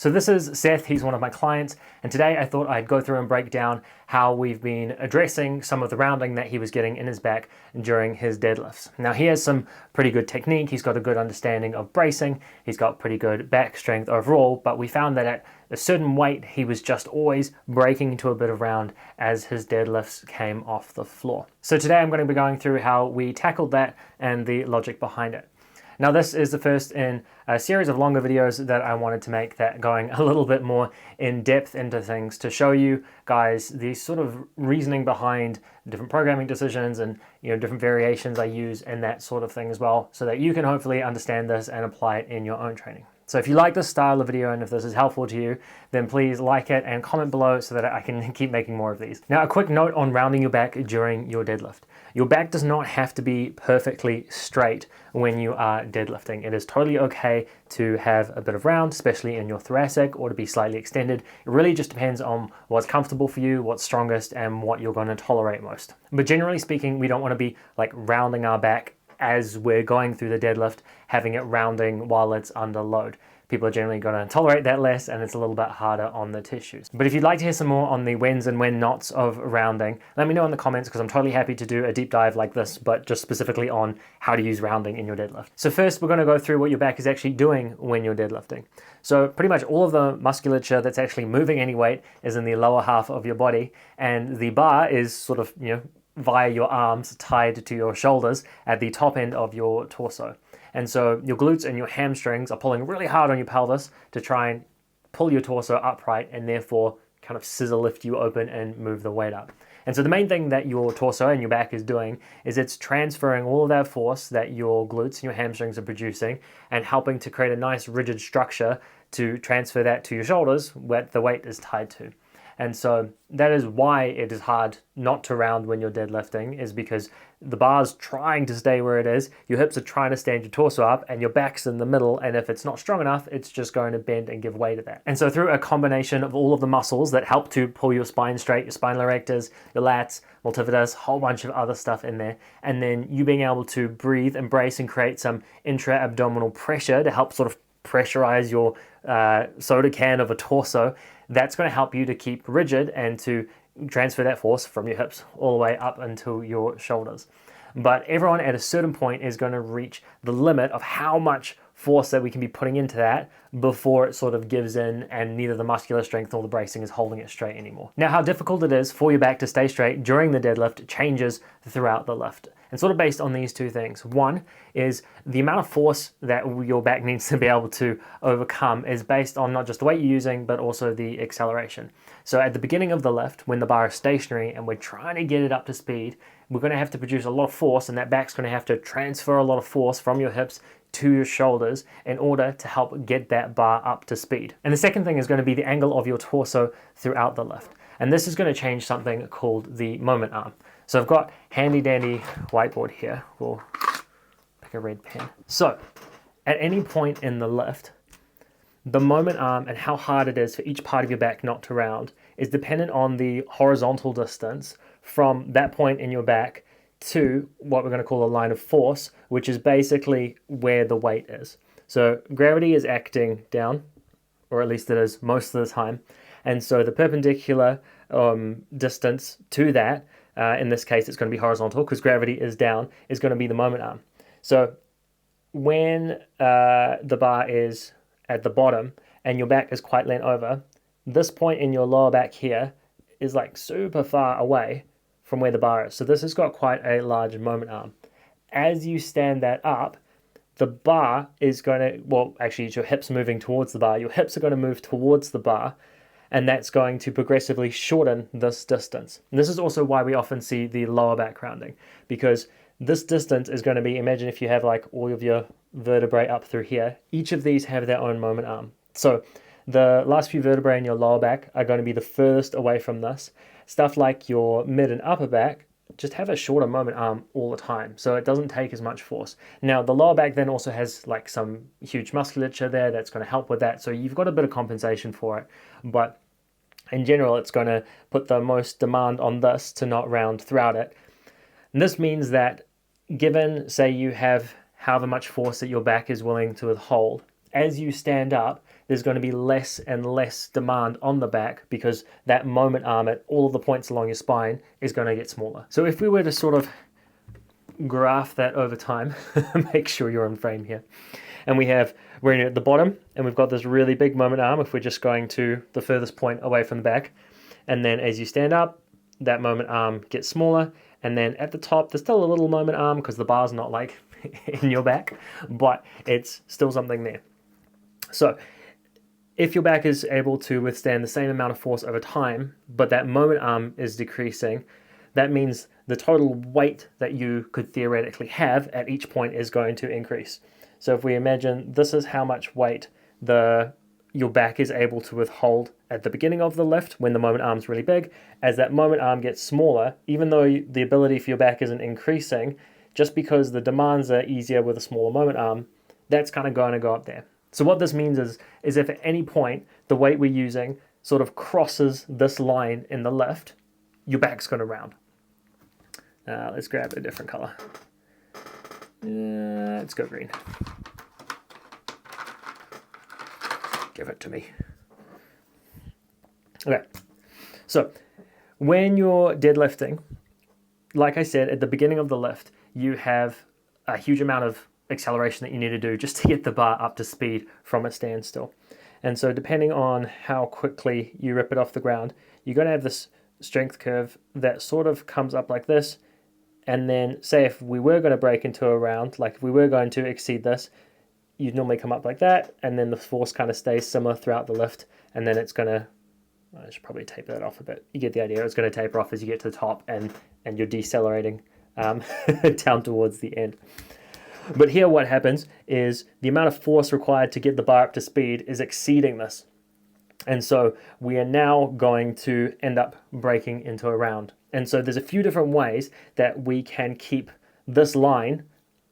So this is Seth, he's one of my clients, and today I thought I'd go through and break down how we've been addressing some of the rounding that he was getting in his back during his deadlifts. Now he has some pretty good technique, he's got a good understanding of bracing, he's got pretty good back strength overall, but we found that at a certain weight he was just always breaking into a bit of round as his deadlifts came off the floor. So today I'm going to be going through how we tackled that and the logic behind it. Now this is the first in a series of longer videos that I wanted to make that going a little bit more in depth into things to show you guys the sort of reasoning behind different programming decisions and different variations I use and that sort of thing as well, so that you can hopefully understand this and apply it in your own training. So if you like this style of video and if this is helpful to you, then please like it and comment below so that I can keep making more of these. Now a quick note on rounding your back during your deadlift. Your back does not have to be perfectly straight when you are deadlifting. It is totally okay to have a bit of round, especially in your thoracic, or to be slightly extended. It really just depends on what's comfortable for you, what's strongest, and what you're going to tolerate most. But generally speaking, we don't want to be like rounding our back as we're going through the deadlift, having it rounding while it's under load. People are generally going to tolerate that less, and it's a little bit harder on the tissues. But if you'd like to hear some more on the whens and when nots of rounding, let me know in the comments, because I'm totally happy to do a deep dive like this, but just specifically on how to use rounding in your deadlift. So first, we're going to go through what your back is actually doing when you're deadlifting. So pretty much all of the musculature that's actually moving any weight is in the lower half of your body, and the bar is sort of, via your arms tied to your shoulders at the top end of your torso. And so your glutes and your hamstrings are pulling really hard on your pelvis to try and pull your torso upright and therefore kind of scissor lift you open and move the weight up. And so the main thing that your torso and your back is doing is it's transferring all of that force that your glutes and your hamstrings are producing and helping to create a nice rigid structure to transfer that to your shoulders where the weight is tied to. And so that is why it is hard not to round when you're deadlifting, is because the bar's trying to stay where it is, your hips are trying to stand your torso up, and your back's in the middle, and if it's not strong enough, it's just going to bend and give way to that. And so through a combination of all of the muscles that help to pull your spine straight, your spinal erectors, your lats, multifidus, a whole bunch of other stuff in there, and then you being able to breathe, embrace, and create some intra-abdominal pressure to help sort of pressurize your soda can of a torso, that's going to help you to keep rigid and to transfer that force from your hips all the way up until your shoulders. But everyone at a certain point is going to reach the limit of how much force that we can be putting into that before it sort of gives in and neither the muscular strength nor the bracing is holding it straight anymore. Now, how difficult it is for your back to stay straight during the deadlift changes throughout the lift. And sort of based on these two things. One is the amount of force that your back needs to be able to overcome is based on not just the weight you're using, but also the acceleration. So at the beginning of the lift, when the bar is stationary and we're trying to get it up to speed, we're going to have to produce a lot of force, and that back's going to have to transfer a lot of force from your hips to your shoulders in order to help get that bar up to speed. And the second thing is going to be the angle of your torso throughout the lift. And this is going to change something called the moment arm. So I've got handy dandy whiteboard here. We'll pick a red pen. So at any point in the lift, the moment arm and how hard it is for each part of your back not to round is dependent on the horizontal distance from that point in your back to what we're going to call a line of force, which is basically where the weight is. So gravity is acting down, or at least it is most of the time. And so the perpendicular distance to that, in this case it's going to be horizontal because gravity is down, is going to be the moment arm. So when the bar is at the bottom and your back is quite leant over, this point in your lower back here is like super far away from where the bar is. So this has got quite a large moment arm. As you stand that up, the bar is going to, well, actually it's your hips moving towards the bar. Your hips are going to move towards the bar, and that's going to progressively shorten this distance. And this is also why we often see the lower back rounding, because this distance is going to be, imagine if you have like all of your vertebrae up through here, each of these have their own moment arm. So the last few vertebrae in your lower back are going to be the furthest away from this. Stuff like your mid and upper back just have a shorter moment arm all the time, so it doesn't take as much force. Now the lower back then also has like some huge musculature there that's going to help with that, so you've got a bit of compensation for it, but in general it's going to put the most demand on this to not round throughout it. And this means that given, say, you have however much force that your back is willing to withhold, as you stand up, there's going to be less and less demand on the back because that moment arm at all of the points along your spine is going to get smaller. So if we were to sort of graph that over time, make sure you're on frame here, and we're at the bottom and we've got this really big moment arm if we're just going to the furthest point away from the back, and then as you stand up, that moment arm gets smaller, and then at the top there's still a little moment arm because the bar's not like in your back, but it's still something there. So if your back is able to withstand the same amount of force over time, but that moment arm is decreasing, that means the total weight that you could theoretically have at each point is going to increase. So if we imagine this is how much weight your back is able to withhold at the beginning of the lift when the moment arm is really big, as that moment arm gets smaller, even though the ability for your back isn't increasing, just because the demands are easier with a smaller moment arm, that's kind of going to go up there. So what this means is if at any point the weight we're using sort of crosses this line in the lift, your back's going to round. Let's grab a different color. Let's go green. Give it to me. Okay, so when you're deadlifting, like I said, at the beginning of the lift, you have a huge amount of acceleration that you need to do just to get the bar up to speed from a standstill. And so depending on how quickly you rip it off the ground, you're going to have this strength curve that sort of comes up like this. And then say if we were going to break into a round, like if we were going to exceed this, you'd normally come up like that, and then the force kind of stays similar throughout the lift, and then it's going to, I should probably taper that off a bit. You get the idea. It's going to taper off as you get to the top, and you're decelerating down towards the end. But here what happens is the amount of force required to get the bar up to speed is exceeding this. And so we are now going to end up breaking into a round. And so there's a few different ways that we can keep this line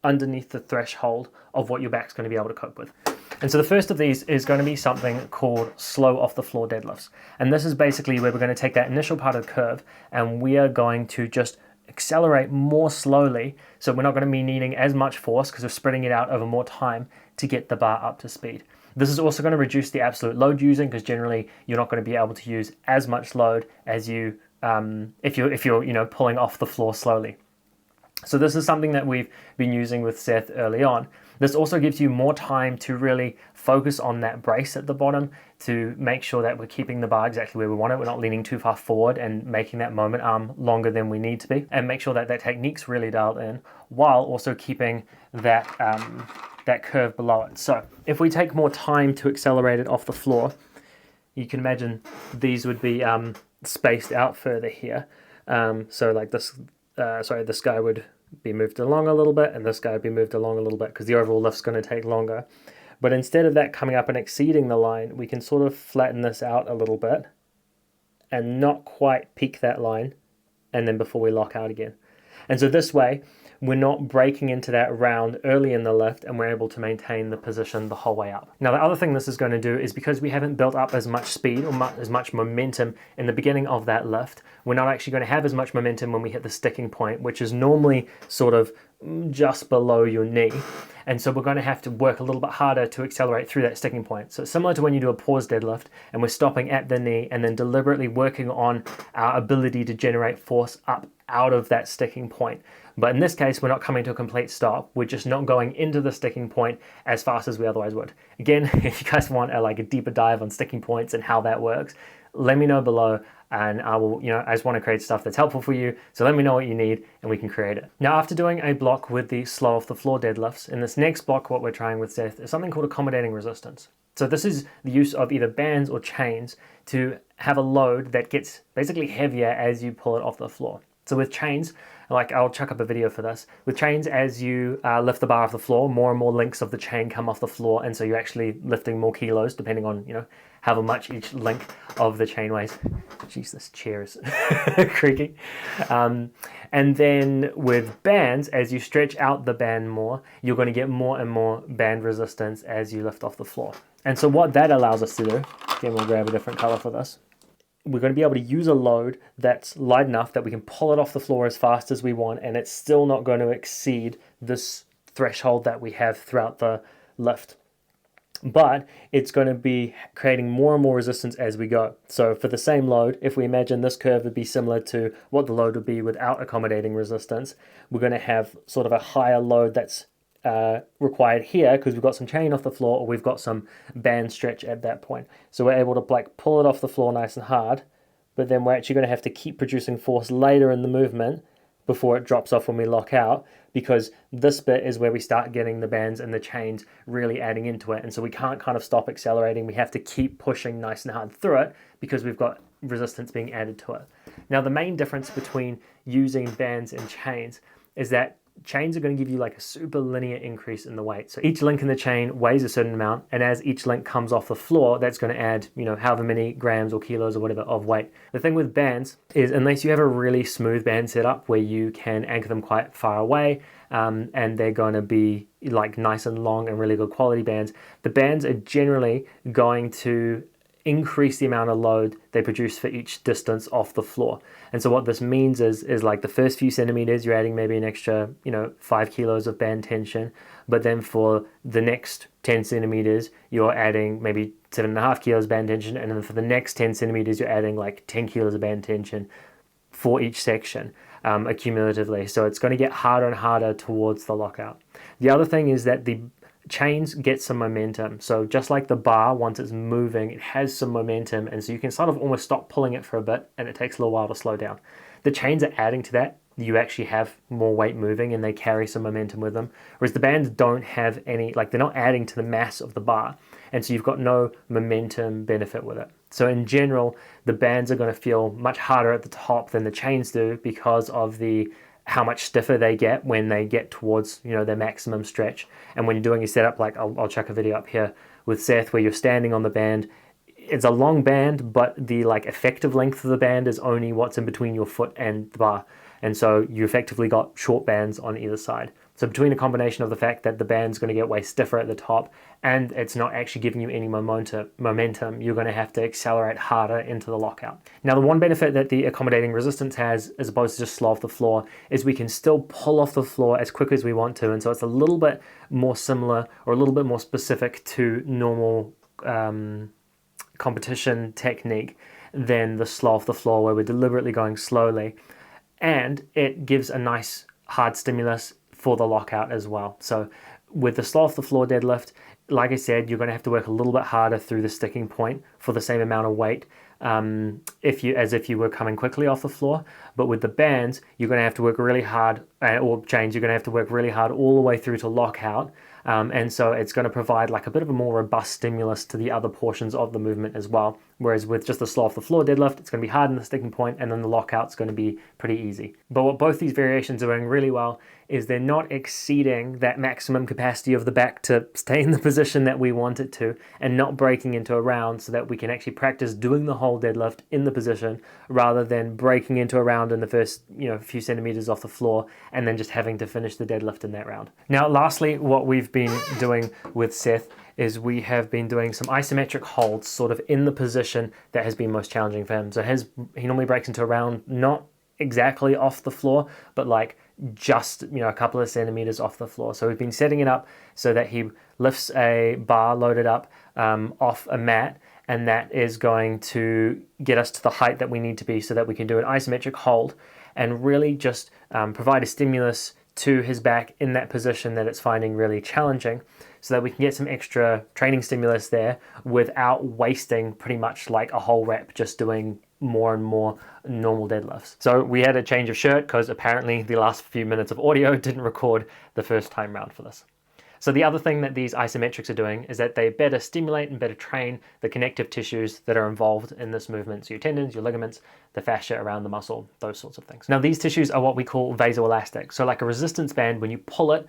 underneath the threshold of what your back's going to be able to cope with. And so the first of these is going to be something called slow off the floor deadlifts. And this is basically where we're going to take that initial part of the curve and we are going to just accelerate more slowly, so we're not going to be needing as much force because we're spreading it out over more time to get the bar up to speed. This is also going to reduce the absolute load using, because generally you're not going to be able to use as much load as you if you're pulling off the floor slowly. So this is something that we've been using with Seth early on. This also gives you more time to really focus on that brace at the bottom to make sure that we're keeping the bar exactly where we want it. We're not leaning too far forward and making that moment arm longer than we need to be, and make sure that that technique's really dialed in while also keeping that, that curve below it. So if we take more time to accelerate it off the floor, you can imagine these would be spaced out further here. So like this, this guy would be moved along a little bit, and this guy would be moved along a little bit because the overall lift's going to take longer. But instead of that coming up and exceeding the line, we can sort of flatten this out a little bit and not quite peak that line, and then before we lock out again. And so this way, we're not breaking into that round early in the lift, and we're able to maintain the position the whole way up. Now, the other thing this is going to do is, because we haven't built up as much speed or as much momentum in the beginning of that lift, we're not actually going to have as much momentum when we hit the sticking point, which is normally sort of just below your knee. And so we're going to have to work a little bit harder to accelerate through that sticking point. So it's similar to when you do a pause deadlift and we're stopping at the knee and then deliberately working on our ability to generate force up out of that sticking point. But in this case, we're not coming to a complete stop. We're just not going into the sticking point as fast as we otherwise would. Again, if you guys want a deeper dive on sticking points and how that works, let me know below, and I will, I just want to create stuff that's helpful for you. So let me know what you need and we can create it. Now, after doing a block with the slow off the floor deadlifts, in this next block, what we're trying with Seth is something called accommodating resistance. So this is the use of either bands or chains to have a load that gets basically heavier as you pull it off the floor. So with chains, I'll chuck up a video for this. With chains, as you lift the bar off the floor, more and more links of the chain come off the floor, and so you're actually lifting more kilos depending on, however much each link of the chain weighs. Jeez, this chair is creaking. And then with bands, as you stretch out the band more, you're going to get more and more band resistance as you lift off the floor. And so what that allows us to do, again, we'll grab a different color for this. We're going to be able to use a load that's light enough that we can pull it off the floor as fast as we want, and it's still not going to exceed this threshold that we have throughout the lift. but it's going to be creating more and more resistance as we go. So for the same load, if we imagine this curve would be similar to what the load would be without accommodating resistance, we're going to have sort of a higher load that's required here because we've got some chain off the floor, or we've got some band stretch at that point. So we're able to like pull it off the floor nice and hard, but then we're actually going to have to keep producing force later in the movement before it drops off when we lock out, because this bit is where we start getting the bands and the chains really adding into it. And so we can't kind of stop accelerating. We have to keep pushing nice and hard through it because we've got resistance being added to it. Now, the main difference between using bands and chains is that chains are going to give you like a super linear increase in the weight. So each link in the chain weighs a certain amount, and as each link comes off the floor, that's going to add, however many grams or kilos or whatever of weight. The thing with bands is, unless you have a really smooth band setup where you can anchor them quite far away, and they're going to be like nice and long and really good quality bands, the bands are generally going to increase the amount of load they produce for each distance off the floor. And so what this means is like the first few centimeters, you're adding maybe an extra, 5 kilos of band tension. But then for the next 10 centimeters, you're adding maybe 7.5 kilos band tension. And then for the next 10 centimeters, you're adding like 10 kilos of band tension for each section, accumulatively. So it's going to get harder and harder towards the lockout. The other thing is that the chains get some momentum. So just like the bar, once it's moving, it has some momentum, and so you can sort of almost stop pulling it for a bit, and it takes a little while to slow down. The chains are adding to that. You actually have more weight moving, and they carry some momentum with them, whereas the bands don't have any, like they're not adding to the mass of the bar, and so you've got no momentum benefit with it. So in general, the bands are going to feel much harder at the top than the chains do because of how much stiffer they get when they get towards, their maximum stretch. And when you're doing your setup, like I'll chuck a video up here with Seth where you're standing on the band, it's a long band, but the like effective length of the band is only what's in between your foot and the bar. And so you effectively got short bands on either side. So between a combination of the fact that the band's going to get way stiffer at the top and it's not actually giving you any momentum, you're going to have to accelerate harder into the lockout. Now, the one benefit that the accommodating resistance has, as opposed to just slow off the floor, is we can still pull off the floor as quick as we want to. And so it's a little bit more similar or a little bit more specific to normal competition technique than the slow off the floor where we're deliberately going slowly. And it gives a nice hard stimulus for the lockout as well. So with the slow off the floor deadlift, like I said, you're going to have to work a little bit harder through the sticking point for the same amount of weight as if you were coming quickly off the floor. But with the bands, you're going to have to work really hard, or chains, you're going to have to work really hard all the way through to lockout. And so it's going to provide like a bit of a more robust stimulus to the other portions of the movement as well. Whereas with just the slow off the floor deadlift, it's going to be hard in the sticking point, and then the lockout's going to be pretty easy. But what both these variations are doing really well is they're not exceeding that maximum capacity of the back to stay in the position that we want it to, and not breaking into a round, so that we can actually practice doing the whole deadlift in the position rather than breaking into a round in the first few centimeters off the floor and then just having to finish the deadlift in that round. Now, lastly, what we've been doing with Seth is we have been doing some isometric holds sort of in the position that has been most challenging for him. So he normally breaks into a round not exactly off the floor, but like just a couple of centimeters off the floor. So we've been setting it up so that he lifts a bar loaded up off a mat, and that is going to get us to the height that we need to be so that we can do an isometric hold and really just provide a stimulus to his back in that position that it's finding really challenging, so that we can get some extra training stimulus there without wasting pretty much like a whole rep just doing more and more normal deadlifts. So we had a change of shirt because apparently the last few minutes of audio didn't record the first time round for this. So the other thing that these isometrics are doing is that they better stimulate and better train the connective tissues that are involved in this movement. So your tendons, your ligaments, the fascia around the muscle, those sorts of things. Now these tissues are what we call vasoelastic. So like a resistance band, when you pull it,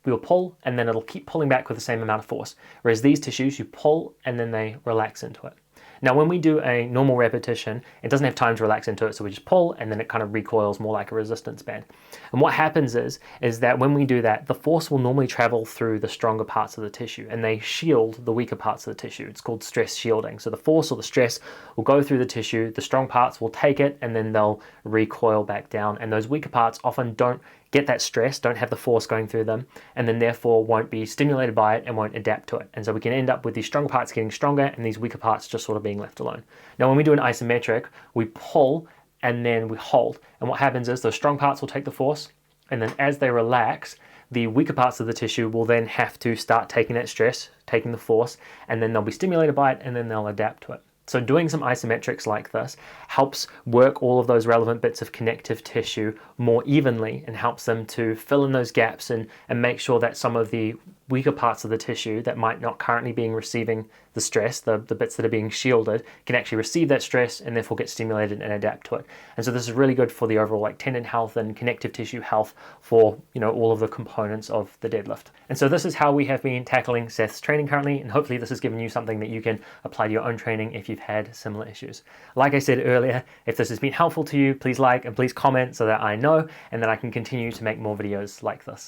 we'll pull and then it'll keep pulling back with the same amount of force. Whereas these tissues, you pull and then they relax into it. Now, when we do a normal repetition, it doesn't have time to relax into it, so we just pull and then it kind of recoils more like a resistance band. And what happens is that when we do that, the force will normally travel through the stronger parts of the tissue and they shield the weaker parts of the tissue. It's called stress shielding. So the force or the stress will go through the tissue, the strong parts will take it, and then they'll recoil back down. And those weaker parts often don't get that stress, don't have the force going through them, and then therefore won't be stimulated by it and won't adapt to it. And so we can end up with these stronger parts getting stronger and these weaker parts just sort of being left alone. Now, when we do an isometric, we pull and then we hold. And what happens is those strong parts will take the force, and then as they relax, the weaker parts of the tissue will then have to start taking that stress, taking the force, and then they'll be stimulated by it and then they'll adapt to it. So doing some isometrics like this helps work all of those relevant bits of connective tissue more evenly and helps them to fill in those gaps and make sure that some of the weaker parts of the tissue that might not currently be receiving the stress, the bits that are being shielded, can actually receive that stress and therefore get stimulated and adapt to it. And so this is really good for the overall like tendon health and connective tissue health for, you know, all of the components of the deadlift. And so this is how we have been tackling Seth's training currently, and hopefully this has given you something that you can apply to your own training if you've had similar issues. Like I said earlier, if this has been helpful to you, please like and please comment so that I know and that I can continue to make more videos like this.